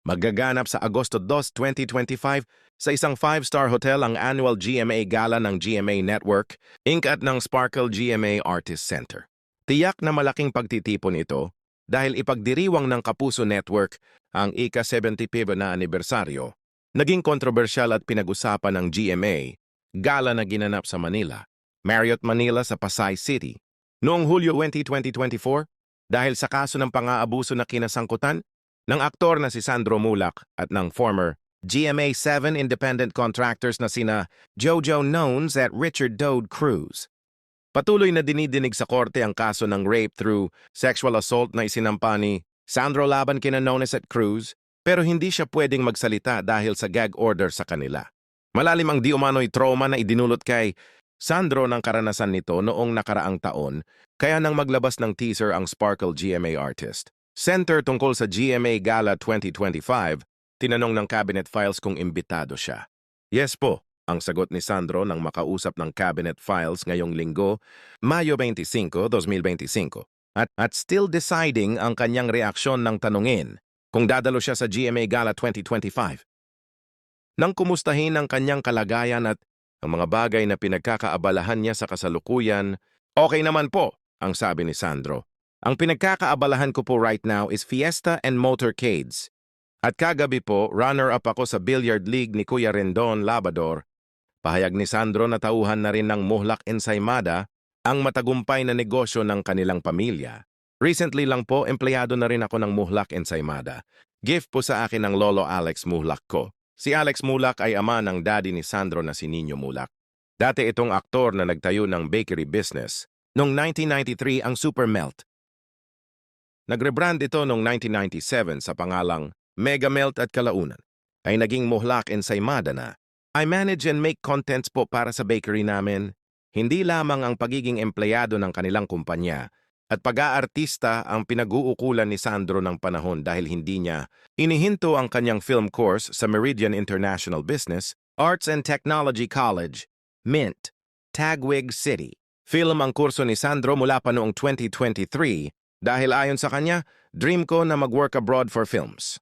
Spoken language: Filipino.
Magaganap sa Agosto 2, 2025 sa isang 5-star hotel ang annual GMA Gala ng GMA Network, Inc. at ng Sparkle GMA Artist Center. Tiyak na malaking pagtitipon ito dahil ipagdiriwang ng Kapuso Network ang ika-75 na anibersaryo. Naging kontrobersyal at pinag-usapan ng GMA Gala na ginanap sa Manila, Marriott Manila sa Pasay City. Noong Hulyo 20, 2024, dahil sa kaso ng pang-aabuso na kinasangkutan ng aktor na si Sandro Mulak at ng former GMA7 independent contractors na sina Jojo Nones at Richard Dode Cruz. Patuloy na dinidinig sa korte ang kaso ng rape through sexual assault na isinampa ni Sandro laban kina Nones at Cruz, pero hindi siya pwedeng magsalita dahil sa gag order sa kanila. Malalim ang di umano'y trauma na idinulot kay Sandro ng karanasan nito noong nakaraang taon, kaya nang maglabas ng teaser ang Sparkle GMA Artist Center tungkol sa GMA Gala 2025, tinanong ng cabinet files kung imbitado siya. Yes po, ang sagot ni Sandro nang makausap ng cabinet files ngayong linggo, Mayo 25, 2025. At still deciding ang kanyang reaksyon ng tanungin kung dadalo siya sa GMA Gala 2025. Nang kumustahin ang kanyang kalagayan at ang mga bagay na pinagkakaabalahan niya sa kasalukuyan, okay naman po, ang sabi ni Sandro. Ang pinagkakaabalahan ko po right now is fiesta and motorcades. At kagabi po, runner-up ako sa billiard league ni Kuya Rendon Labrador. Pahayag ni Sandro na tauhan na rin ng Muhlak Ensaymada ang matagumpay na negosyo ng kanilang pamilya. Recently lang po, empleyado na rin ako ng Muhlak Ensaymada. Gift po sa akin ng Lolo Alex Muhlak ko. Si Alex Mulak ay ama ng daddy ni Sandro na si Nino Mulak. Dati itong aktor na nagtayo ng bakery business. Noong 1993 ang Super Melt. Nagrebrand ito noong 1997 sa pangalang Mega Melt at kalaunan. Ay naging Muhlak Ensaymada na. I manage and make contents po para sa bakery namin. Hindi lamang ang pagiging empleyado ng kanilang kumpanya at pag-aartista ang pinag-uukulan ni Sandro ng panahon dahil hindi niya inihinto ang kanyang film course sa Meridian International Business, Arts and Technology College, MINT, Taguig City. Film ang kurso ni Sandro mula pa noong 2023 dahil ayon sa kanya, dream ko na mag-work abroad for films.